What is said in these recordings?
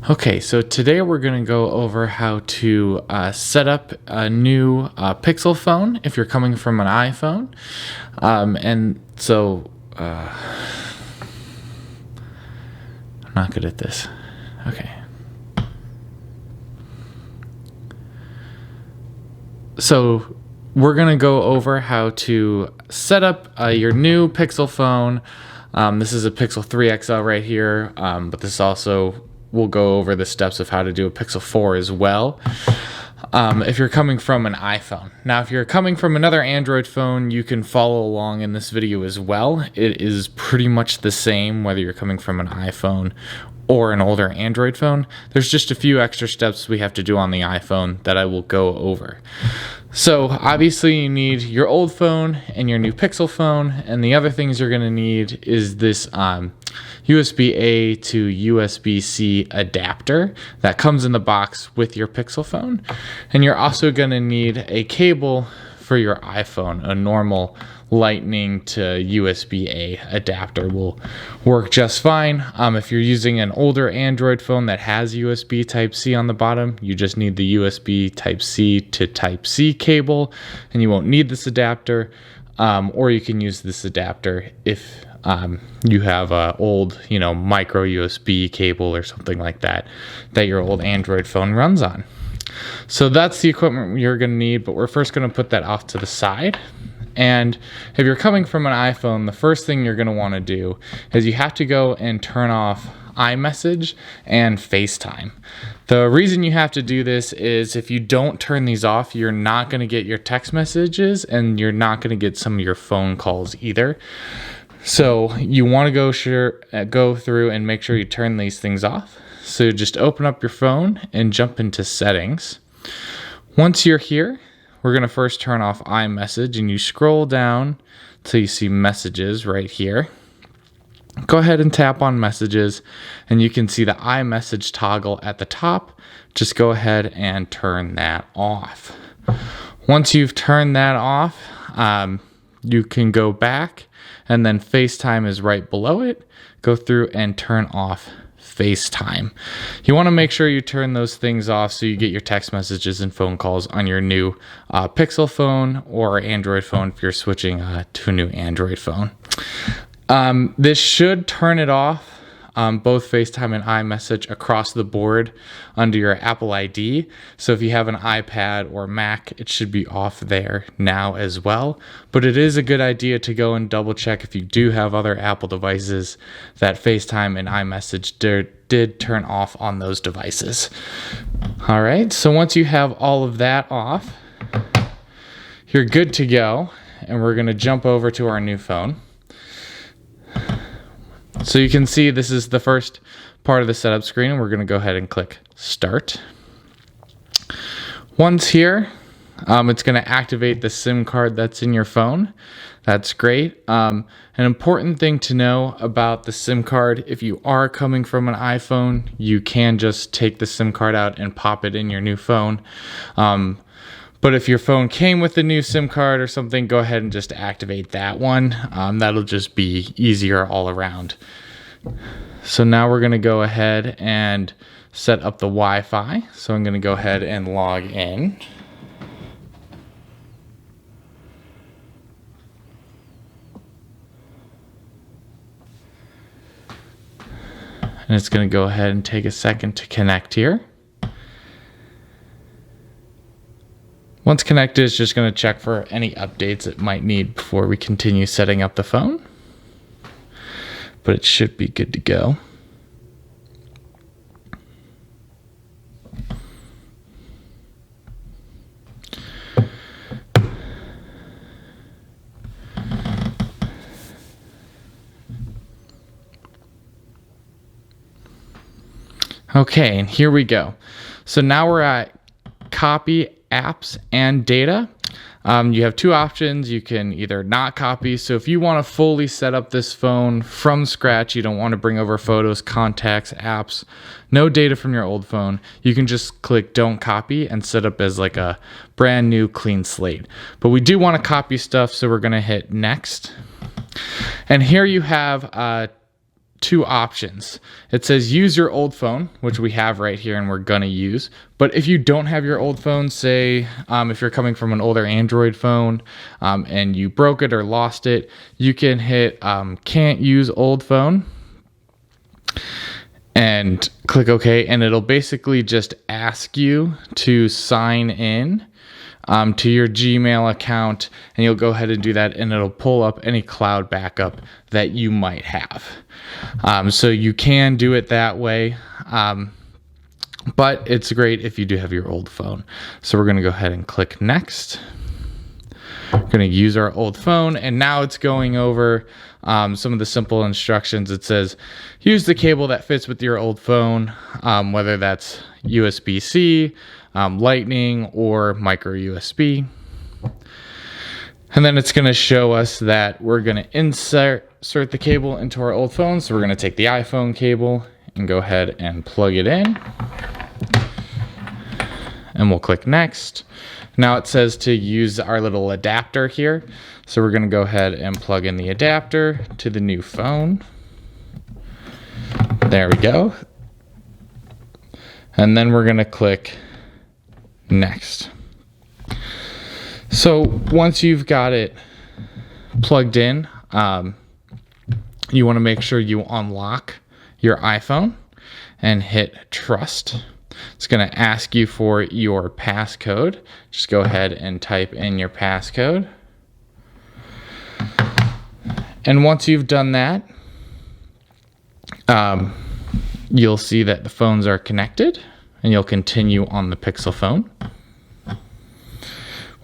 Okay, so today we're going to go over how to set up a new Pixel phone if you're coming from an iPhone. I'm not good at this. Okay. So we're going to go over how to set up your new Pixel phone. This is a Pixel 3 XL right here, but this also we'll go over the steps of how to do a Pixel 4 as well. If you're coming from an iPhone. Now, if you're coming from another Android phone, you can follow along in this video as well. It is pretty much the same whether you're coming from an iPhone or an older Android phone. There's just a few extra steps we have to do on the iPhone that I will go over. So obviously you need your old phone and your new Pixel phone, and the other things you're going to need is this USB-A to USB-C adapter that comes in the box with your Pixel phone. And you're also going to need a cable for your iPhone. A normal Lightning to USB-A adapter will work just fine. If you're using an older Android phone that has USB Type-C on the bottom, you just need the USB Type-C to Type-C cable, and you won't need this adapter. Or you can use this adapter if you have a old, micro USB cable or something like that your old Android phone runs on. So that's the equipment you're going to need, but we're first going to put that off to the side. And if you're coming from an iPhone, the first thing you're going to want to do is you have to go and turn off iMessage and FaceTime. The reason you have to do this is if you don't turn these off, you're not going to get your text messages and you're not going to get some of your phone calls either. So you want to go through and make sure you turn these things off. So just open up your phone and jump into settings. Once you're here, we're going to first turn off iMessage, and you scroll down till you see messages right here. Go ahead and tap on messages, and you can see the iMessage toggle at the top. Just go ahead and turn that off. Once you've turned that off, you can go back, and then FaceTime is right below it. Go through and turn off FaceTime. You want to make sure you turn those things off so you get your text messages and phone calls on your new Pixel phone or Android phone if you're switching to a new Android phone. This should turn it off, both FaceTime and iMessage across the board under your Apple ID. So if you have an iPad or Mac, it should be off there now as well. But it is a good idea to go and double check if you do have other Apple devices that FaceTime and iMessage did turn off on those devices. All right, so once you have all of that off, you're good to go. And we're going to jump over to our new phone. So you can see this is the first part of the setup screen, and we're going to go ahead and click Start. Once here, it's going to activate the SIM card that's in your phone. That's great. An important thing to know about the SIM card, if you are coming from an iPhone, you can just take the SIM card out and pop it in your new phone. But if your phone came with a new SIM card or something, go ahead and just activate that one. That'll just be easier all around. So now we're going to go ahead and set up the Wi-Fi. So I'm going to go ahead and log in. And it's going to go ahead and take a second to connect here. Once connected, it's just going to check for any updates it might need before we continue setting up the phone. But it should be good to go. Okay, and here we go. So now we're at Copy Apps and Data. You have two options. You can either not copy. So if you want to fully set up this phone from scratch, you don't want to bring over photos, contacts, apps, no data from your old phone, you can just click Don't Copy and set up as like a brand new clean slate. But we do want to copy stuff, so we're going to hit Next. And here you have two options. It says use your old phone, which we have right here and we're gonna use. But if you don't have your old phone, say if you're coming from an older Android phone and you broke it or lost it, you can hit can't use old phone and click OK, and it'll basically just ask you to sign in to your Gmail account, and you'll go ahead and do that, and it'll pull up any cloud backup that you might have. So you can do it that way, but it's great if you do have your old phone. So we're going to go ahead and click next. We're going to use our old phone, and now it's going over some of the simple instructions. It says use the cable that fits with your old phone, whether that's USB-C, Lightning, or micro USB. And then it's going to show us that we're going to insert the cable into our old phone. So we're going to take the iPhone cable and go ahead and plug it in. And we'll click next. Now it says to use our little adapter here. So we're going to go ahead and plug in the adapter to the new phone. There we go. And then we're going to click next. So once you've got it plugged in, you want to make sure you unlock your iPhone and hit trust. It's going to ask you for your passcode. Just go ahead and type in your passcode. And once you've done that, you'll see that the phones are connected, and you'll continue on the Pixel phone.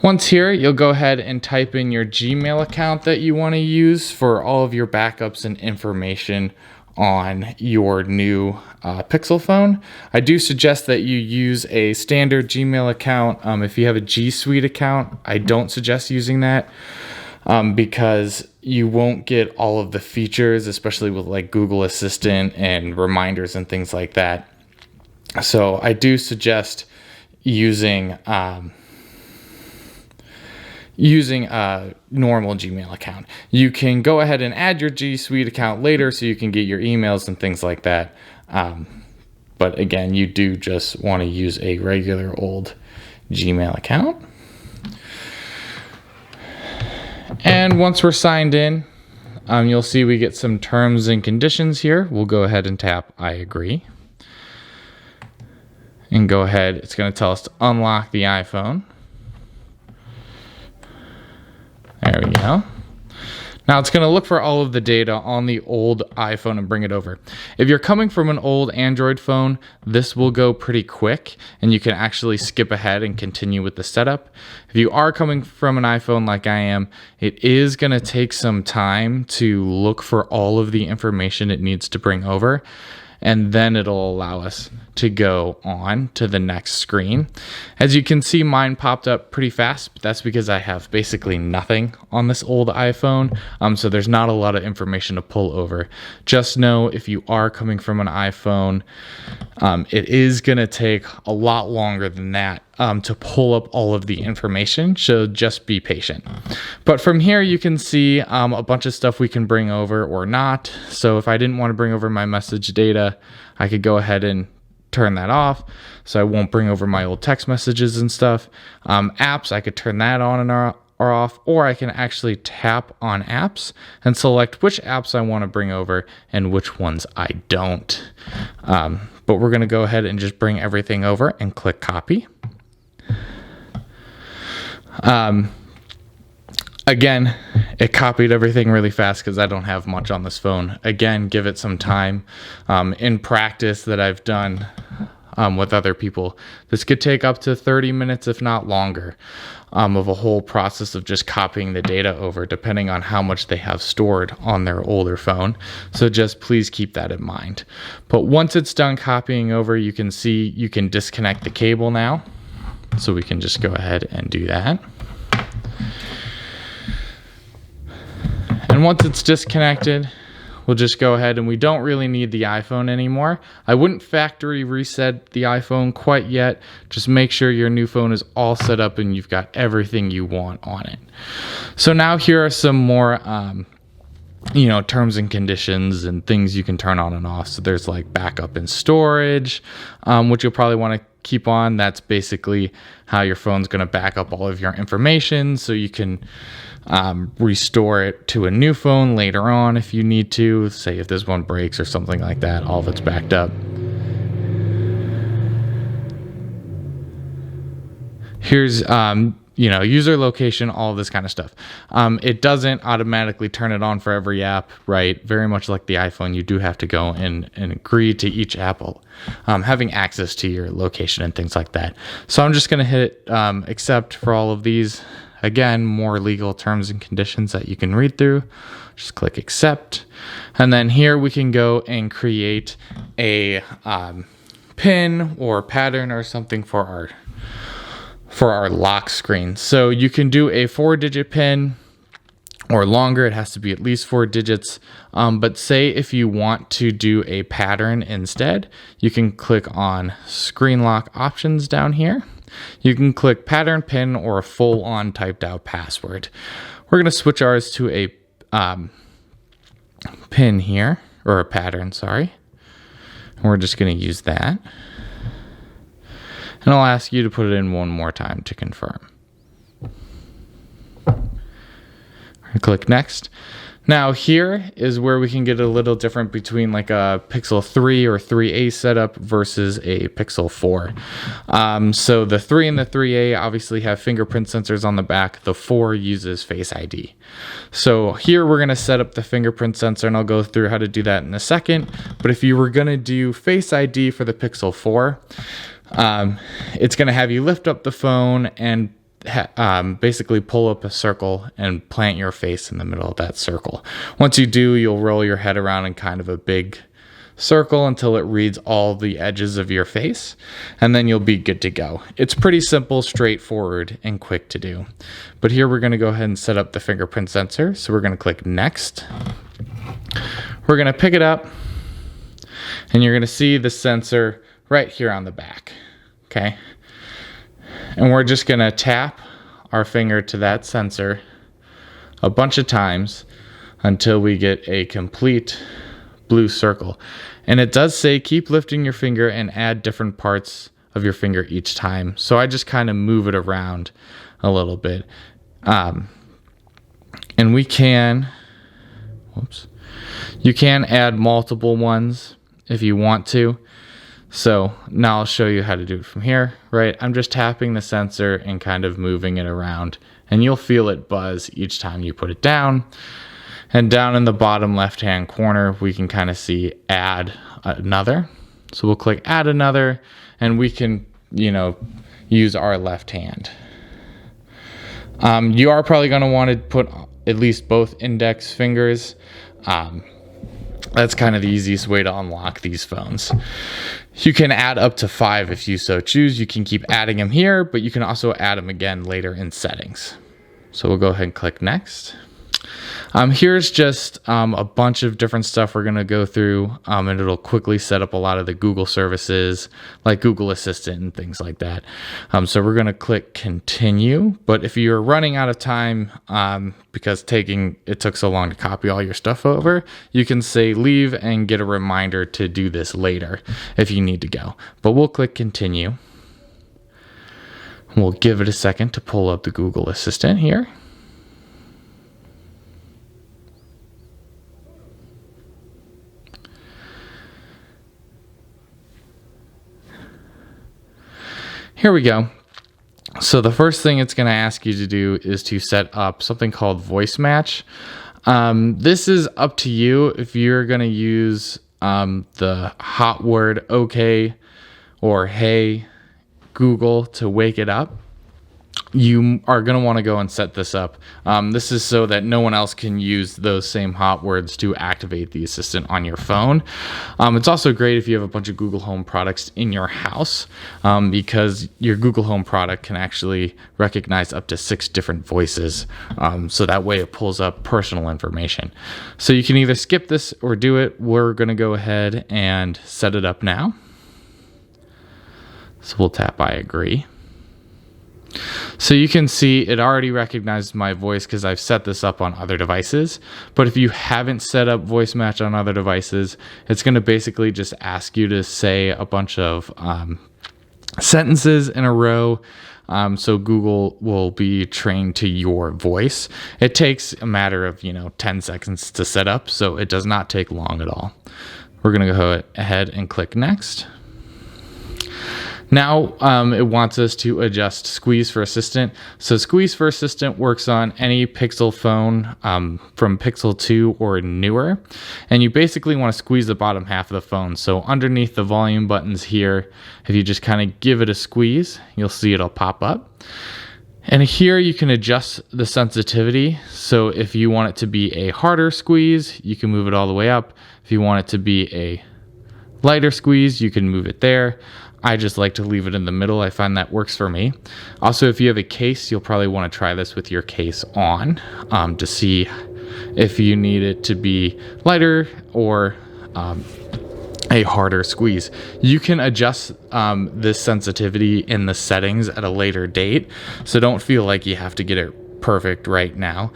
Once here, you'll go ahead and type in your Gmail account that you want to use for all of your backups and information on your new Pixel phone. I do suggest that you use a standard Gmail account. If you have a G Suite account, I don't suggest using that because you won't get all of the features, especially with like Google Assistant and reminders and things like that. So I do suggest using a normal Gmail account. You can go ahead and add your G Suite account later so you can get your emails and things like that. But again, you do just want to use a regular old Gmail account. And once we're signed in, you'll see we get some terms and conditions here. We'll go ahead and tap I agree. And go ahead, it's going to tell us to unlock the iPhone. There we go. Now it's going to look for all of the data on the old iPhone and bring it over. If you're coming from an old Android phone, this will go pretty quick and you can actually skip ahead and continue with the setup. If you are coming from an iPhone like I am, it is going to take some time to look for all of the information it needs to bring over, and then it'll allow us to go on to the next screen. As you can see, mine popped up pretty fast, but that's because I have basically nothing on this old iPhone, so there's not a lot of information to pull over. Just know if you are coming from an iPhone, it is going to take a lot longer than that to pull up all of the information, so just be patient. But from here you can see a bunch of stuff we can bring over or not. So if I didn't want to bring over my message data, I could go ahead and turn that off, so I won't bring over my old text messages and stuff. Apps, I could turn that on and or off, or I can actually tap on apps and select which apps I want to bring over and which ones I don't. But we're going to go ahead and just bring everything over and click copy. Again, it copied everything really fast because I don't have much on this phone. Again, give it some time. In practice that I've done with other people, this could take up to 30 minutes, if not longer, of a whole process of just copying the data over, depending on how much they have stored on their older phone. So just please keep that in mind. But once it's done copying over, you can see you can disconnect the cable now. So we can just go ahead and do that. And once it's disconnected, we'll just go ahead, and we don't really need the iPhone anymore. I wouldn't factory reset the iPhone quite yet. Just make sure your new phone is all set up and you've got everything you want on it. So now here are some more terms and conditions and things you can turn on and off. So there's like backup and storage, which you'll probably want to keep on. That's basically how your phone's going to back up all of your information, so you can restore it to a new phone later on if you need to. Say if this one breaks or something like that, all of it's backed up. Here's user location, all of this kind of stuff. It doesn't automatically turn it on for every app, right? Very much like the iPhone, you do have to go and agree to each app having access to your location and things like that. So I'm just going to hit accept for all of these. Again, more legal terms and conditions that you can read through. Just click accept. And then here we can go and create a pin or pattern or something for our lock screen. So you can do a 4-digit pin or longer. It has to be at least 4 digits. But say if you want to do a pattern instead, you can click on screen lock options down here. You can click pattern pin or a full on typed out password. We're going to switch ours to a pin here, or a pattern, sorry. And we're just going to use that. And I'll ask you to put it in one more time to confirm. Click next. Now here is where we can get a little different between like a Pixel 3 or 3a setup versus a Pixel 4. So the 3 and the 3a obviously have fingerprint sensors on the back. The 4 uses Face ID. So here we're going to set up the fingerprint sensor, and I'll go through how to do that in a second. But if you were going to do Face ID for the Pixel 4, it's going to have you lift up the phone and basically pull up a circle and plant your face in the middle of that circle. Once you do, you'll roll your head around in kind of a big circle until it reads all the edges of your face, and then you'll be good to go. It's pretty simple, straightforward, and quick to do. But here we're going to go ahead and set up the fingerprint sensor. So we're going to click next. We're going to pick it up, and you're going to see the sensor right here on the back. Okay. And we're just going to tap our finger to that sensor a bunch of times until we get a complete blue circle. And it does say keep lifting your finger and add different parts of your finger each time. So I just kind of move it around a little bit. And we can, you can add multiple ones if you want to. So now I'll show you how to do it from here, right? I'm just tapping the sensor and kind of moving it around, and you'll feel it buzz each time you put it down. And down in the bottom left-hand corner, we can kind of see add another. So we'll click add another, and we can, use our left hand. You are probably going to want to put at least both index fingers. That's kind of the easiest way to unlock these phones. You can add up to 5 if you so choose. You can keep adding them here, but you can also add them again later in settings. So we'll go ahead and click next. Here's just a bunch of different stuff we're going to go through, and it'll quickly set up a lot of the Google services like Google Assistant and things like that. So we're going to click continue, but if you're running out of time because it took so long to copy all your stuff over, you can say leave and get a reminder to do this later if you need to go. But we'll click continue. We'll give it a second to pull up the Google Assistant here. Here we go. So the first thing it's going to ask you to do is to set up something called voice match. This is up to you if you're going to use the hot word okay or hey Google to wake it up. You are going to want to go and set this up. This is so that no one else can use those same hot words to activate the assistant on your phone. It's also great if you have a bunch of Google Home products in your house, because your Google Home product can actually recognize up to 6 different voices. So that way it pulls up personal information. So you can either skip this or do it. We're going to go ahead and set it up now. So we'll tap I agree. So you can see it already recognized my voice because I've set this up on other devices. But if you haven't set up voice match on other devices, it's going to basically just ask you to say a bunch of sentences in a row. So Google will be trained to your voice. It takes a matter of 10 seconds to set up, so it does not take long at all. We're going to go ahead and click next. Now it wants us to adjust Squeeze for Assistant. So Squeeze for Assistant works on any Pixel phone from Pixel 2 or newer. And you basically want to squeeze the bottom half of the phone. So underneath the volume buttons here, if you just kind of give it a squeeze, you'll see it'll pop up. And here you can adjust the sensitivity. So if you want it to be a harder squeeze, you can move it all the way up. If you want it to be a lighter squeeze, you can move it there. I just like to leave it in the middle. I find that works for me. Also, if you have a case, you'll probably want to try this with your case on to see if you need it to be lighter or a harder squeeze. You can adjust this sensitivity in the settings at a later date, so don't feel like you have to get it perfect right now.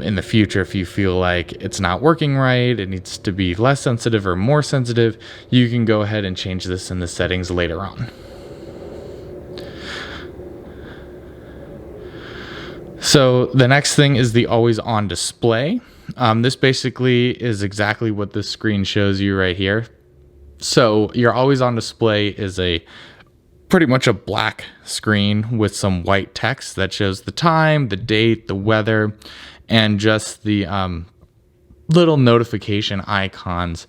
In the future, if you feel like it's not working right, it needs to be less sensitive or more sensitive, you can go ahead and change this in the settings later on. So the next thing is the always on display. This basically is exactly what this screen shows you right here. So your always on display is pretty much a black screen with some white text that shows the time, the date, the weather, and just the little notification icons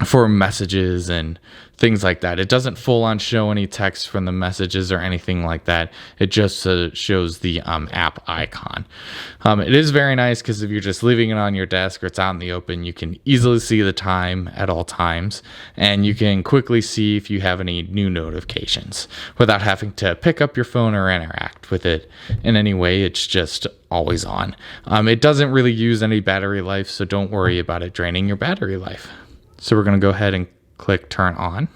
for messages and things like that. It doesn't full on show any text from the messages or anything like that. It just shows the app icon. It is very nice because if you're just leaving it on your desk or it's out in the open, you can easily see the time at all times, and you can quickly see if you have any new notifications without having to pick up your phone or interact with it in any way. It's just always on. It doesn't really use any battery life, so don't worry about it draining your battery life. So we're going to go ahead and click turn on.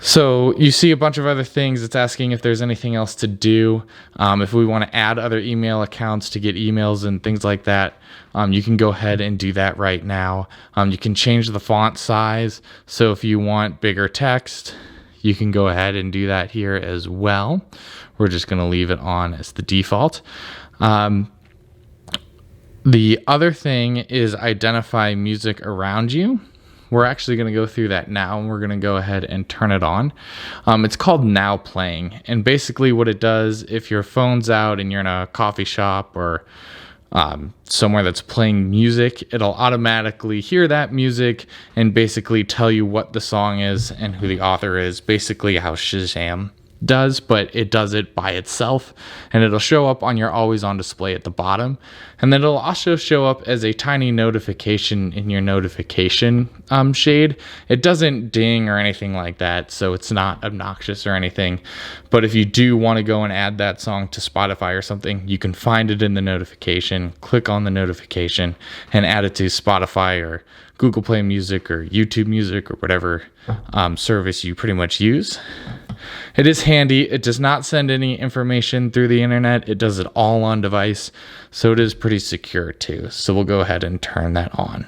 So you see a bunch of other things. It's asking if there's anything else to do. If we want to add other email accounts to get emails and things like that, you can go ahead and do that right now. You can change the font size. So if you want bigger text, you can go ahead and do that here as well. We're just going to leave it on as the default. The other thing is identify music around you. We're actually going to go through that now, and we're going to go ahead and turn it on. It's called Now Playing, and basically what it does, if your phone's out and you're in a coffee shop or somewhere that's playing music, it'll automatically hear that music and basically tell you what the song is and who the author is, basically how Shazam does, but it does it by itself, and it'll show up on your always on display at the bottom, and then it'll also show up as a tiny notification in your notification shade. It doesn't ding or anything like that, so it's not obnoxious or anything, but if you do want to go and add that song to Spotify or something, you can find it in the notification, click on the notification, and add it to Spotify or Google Play Music or YouTube Music or whatever service you pretty much use. It is handy. It does not send any information through the internet. It does it all on device, so it is pretty secure too. So we'll go ahead and turn that on.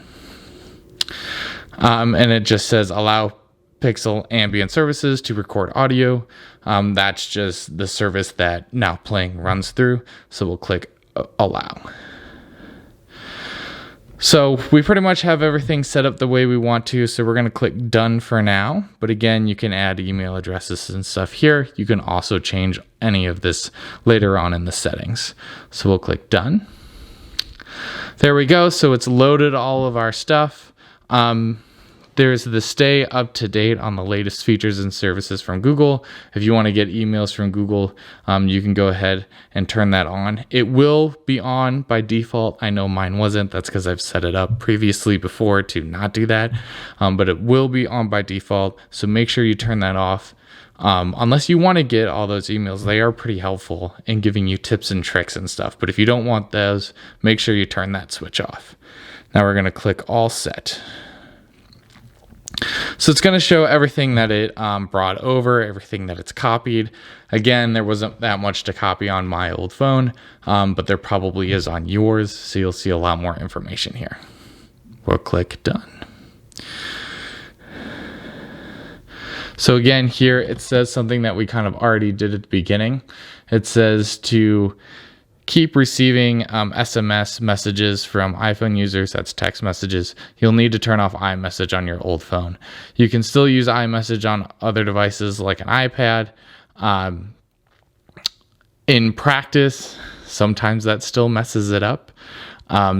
And it just says allow Pixel ambient services to record audio. That's just the service that Now Playing runs through. So we'll click allow. So we pretty much have everything set up the way we want to, so we're going to click done for now. But again, you can add email addresses and stuff here. You can also change any of this later on in the settings. So we'll click done. There we go. So it's loaded all of our stuff. There's the stay up to date on the latest features and services from Google. If you want to get emails from Google, you can go ahead and turn that on. It will be on by default. I know mine wasn't. That's because I've set it up previously before to not do that. But it will be on by default. So make sure you turn that off. Unless you want to get all those emails, they are pretty helpful in giving you tips and tricks and stuff. But if you don't want those, make sure you turn that switch off. Now we're going to click all set. So So it's going to show everything that it brought over, everything that it's copied. Again, there wasn't that much to copy on my old phone, but there probably is on yours. So you'll see a lot more information here. We'll click done. So again, here it says something that we kind of already did at the beginning. It says to keep receiving SMS messages from iPhone users, that's text messages, you'll need to turn off iMessage on your old phone. You can still use iMessage on other devices like an iPad. In practice, sometimes that still messes it up.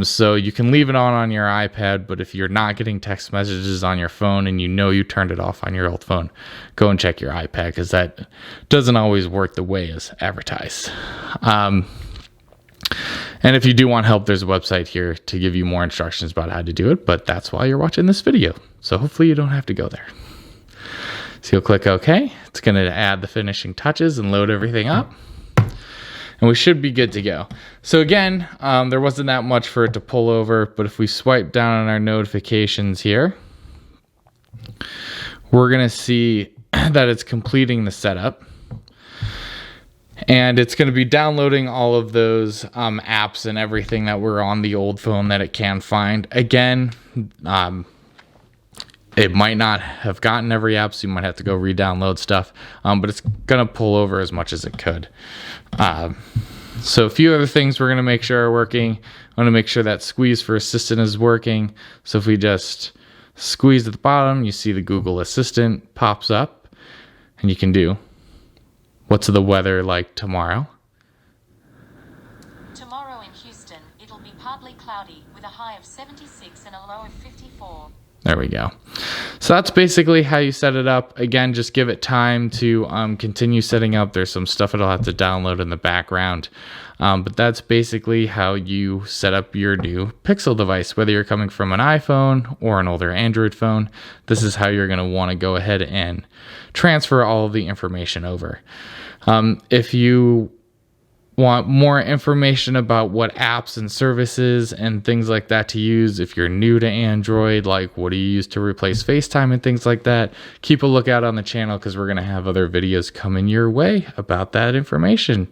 So you can leave it on your iPad, but if you're not getting text messages on your phone and you know you turned it off on your old phone, go and check your iPad, because that doesn't always work the way as advertised. And if you do want help, there's a website here to give you more instructions about how to do it, but that's why you're watching this video. So hopefully you don't have to go there. So you'll click OK. It's going to add the finishing touches and load everything up. And we should be good to go. So again, there wasn't that much for it to pull over, but if we swipe down on our notifications here, we're going to see that it's completing the setup. And it's going to be downloading all of those apps and everything that were on the old phone that it can find. Again, it might not have gotten every app, so you might have to go re-download stuff, but it's going to pull over as much as it could. So a few other things we're going to make sure are working. I want to make sure that squeeze for Assistant is working. So if we just squeeze at the bottom, you see the Google Assistant pops up, and you can do, what's the weather like tomorrow? Tomorrow in Houston, it'll be partly cloudy with a high of 76 and a low of 54. There we go. So that's basically how you set it up. Again, just give it time to continue setting up. There's some stuff it'll have to download in the background. But that's basically how you set up your new Pixel device. Whether you're coming from an iPhone or an older Android phone, this is how you're going to want to go ahead and transfer all of the information over. If you want more information about what apps and services and things like that to use, if you're new to Android, like what do you use to replace FaceTime and things like that, keep a lookout on the channel, because we're going to have other videos coming your way about that information.